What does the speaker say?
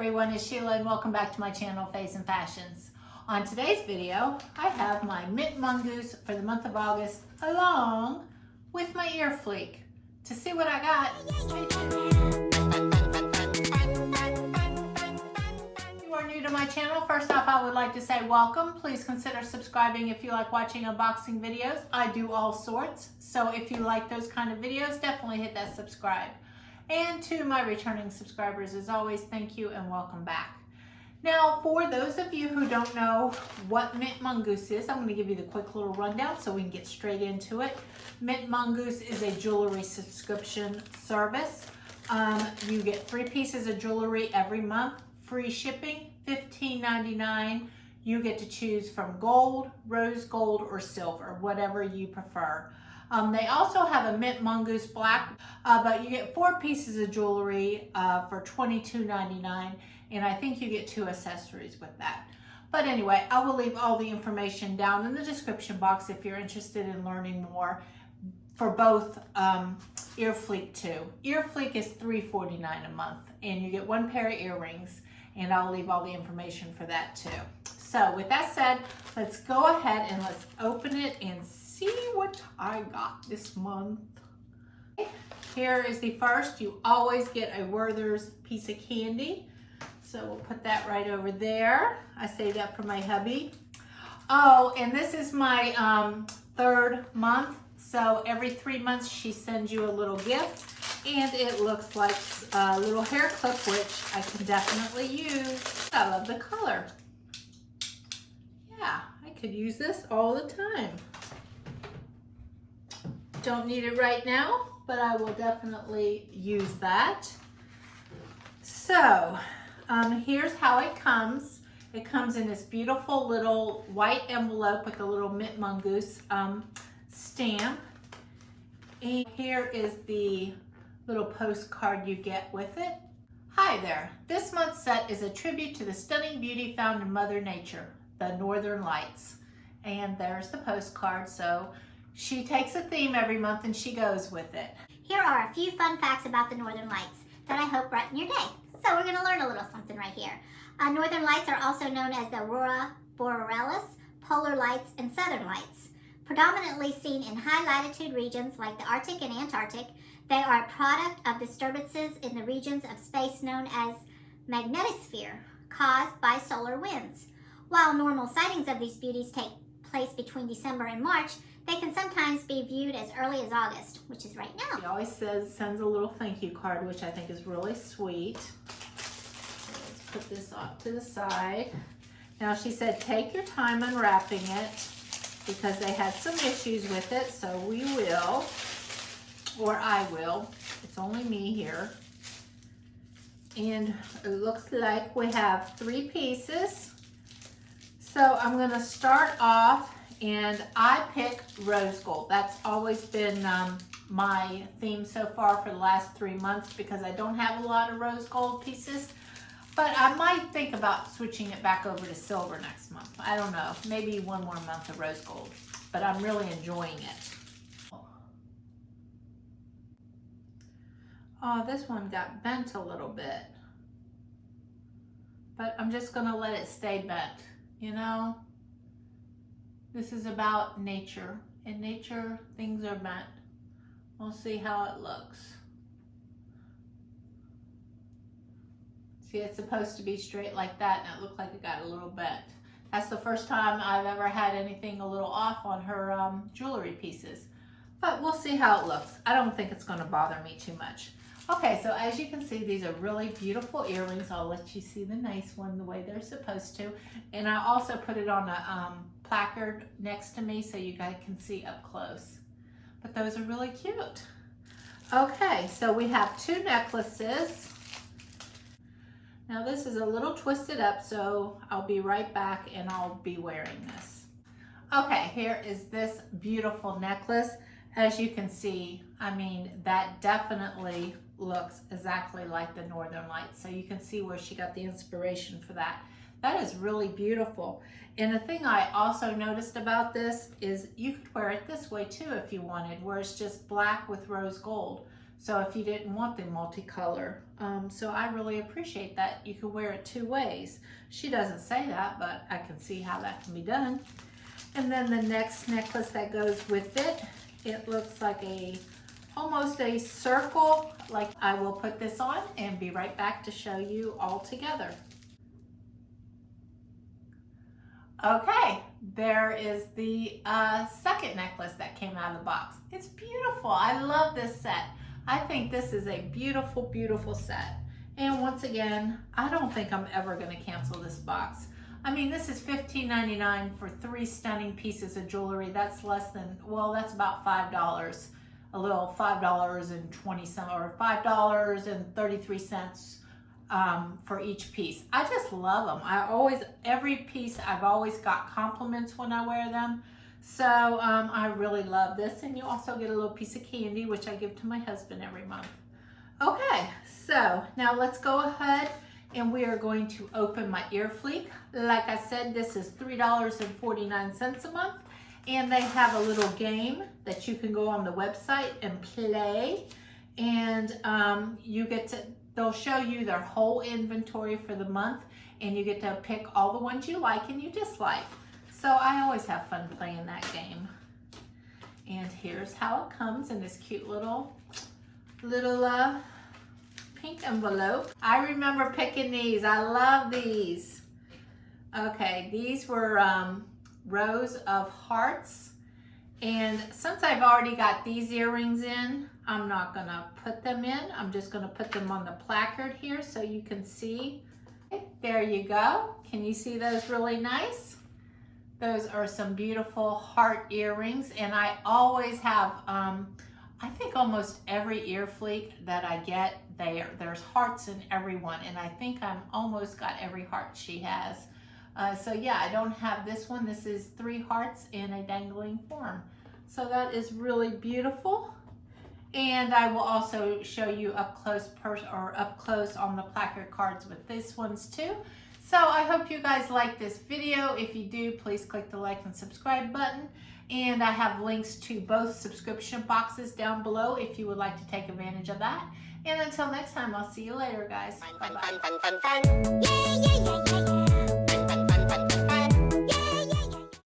everyone, it's Sheila and welcome back to my channel, Fays and Fashions. On today's video, I have my mint mongoose for the month of August along with my ear fleek. To see what I got, stay tuned. If you are new to my channel, first off I would like to say welcome. Please consider subscribing if you like watching unboxing videos. I do all sorts, so if you like those kind of videos, definitely hit that subscribe. And to my returning subscribers, as always, thank you and welcome back. Now, for those of you who don't know what Mint Mongoose is, I'm going to give you the quick little rundown so we can get straight into it. Mint Mongoose is a jewelry subscription service. You get 3 pieces of jewelry every month, free shipping, $15.99. You get to choose from gold, rose gold, or silver, whatever you prefer. They also have a mint mongoose black, but you get 4 pieces of jewelry for $22.99, and I think you get 2 accessories with that. But anyway, I will leave all the information down in the description box if you're interested in learning more for both Ear Fleek too. Ear Fleek is $3.49 a month, and you get 1 pair of earrings, and I'll leave all the information for that too. So with that said, let's go ahead and let's open it and see what I got this month. Here is the first. You always get a Werther's piece of candy. So we'll put that right over there. I saved that for my hubby. Oh, and this is my 3rd month. So every 3 months she sends you a little gift. And it looks like a little hair clip, which I can definitely use. I love the color. Yeah, I could use this all the time. Don't need it right now, but I will definitely use that. So here's how it comes. It comes in this beautiful little white envelope with a little mint mongoose stamp. And here is the little postcard you get with it. Hi there. This month's set is a tribute to the stunning beauty found in Mother Nature, the Northern Lights. And there's the postcard. So she takes a theme every month and she goes with it. Here are a few fun facts about the Northern Lights that I hope brighten your day. So we're going to learn a little something right here. Northern Lights are also known as the Aurora Borealis, Polar Lights, and Southern Lights. Predominantly seen in high latitude regions like the Arctic and Antarctic, they are a product of disturbances in the regions of space known as magnetosphere, caused by solar winds. While normal sightings of these beauties take place between December and March, they can sometimes be viewed as early as August, which is right now. She always sends a little thank you card, which I think is really sweet. So let's put this off to the side. Now she said take your time unwrapping it because they had some issues with it, so we will, or I will. It's only me here. And it looks like we have 3 pieces. So I'm going to start off, and I pick rose gold. That's always been my theme so far for the last 3 months because I don't have a lot of rose gold pieces. But I might think about switching it back over to silver next month. I don't know, maybe 1 more month of rose gold. But I'm really enjoying it. Oh, this one got bent a little bit. But I'm just gonna let it stay bent. You know, this is about nature. In nature, things are bent. We'll see how it looks. See, it's supposed to be straight like that, and it looked like it got a little bent. That's the first time I've ever had anything a little off on her jewelry pieces. But we'll see how it looks. I don't think it's going to bother me too much. Okay, so as you can see, these are really beautiful earrings. I'll let you see the nice one the way they're supposed to. And I also put it on a placard next to me so you guys can see up close. But those are really cute. Okay, so we have 2 necklaces. Now this is a little twisted up, so I'll be right back and I'll be wearing this. Okay, here is this beautiful necklace. As you can see, I mean, that definitely looks exactly like the Northern Lights. So you can see where she got the inspiration for that. That is really beautiful. And the thing I also noticed about this is you could wear it this way too if you wanted, where it's just black with rose gold. So if you didn't want the multicolor, so I really appreciate that. You can wear it 2 ways. She doesn't say that, but I can see how that can be done. And then the next necklace that goes with it, it looks like almost a circle. Like, I will put this on and be right back to show you all together. Okay, there is the second necklace that came out of the box. It's beautiful. I love this set. I think this is a beautiful, beautiful set. And once again, I don't think I'm ever going to cancel this box. I mean, this is $15.99 for 3 stunning pieces of jewelry. That's less than, well, that's about $5. A little $5.20 or $5.33 for each piece. I just love them. Every piece, I've always got compliments when I wear them. So I really love this. And you also get a little piece of candy, which I give to my husband every month. Okay, so now let's go ahead and we are going to open my EARFLEEK. Like I said, this is $3.49 a month. And they have a little game that you can go on the website and play. And they'll show you their whole inventory for the month. And you get to pick all the ones you like and you dislike. So I always have fun playing that game. And here's how it comes in this cute little pink envelope. I remember picking these. I love these. Okay, these were rows of hearts. And since I've already got these earrings in, I'm not gonna put them in. I'm just gonna put them on the placard here so you can see. Okay, there you go. Can you see those really nice? Those are some beautiful heart earrings, and I always have, I think almost every EARFLEEK that I get, there's hearts in every one, and I think I'm almost got every heart she has. So yeah, I don't have this one. This is 3 hearts in a dangling form. So that is really beautiful. And I will also show you up close on the placard cards with these ones too. So I hope you guys like this video. If you do, please click the like and subscribe button. And I have links to both subscription boxes down below if you would like to take advantage of that. And until next time, I'll see you later, guys. Bye-bye. Yeah, yeah, yeah, yeah, yeah.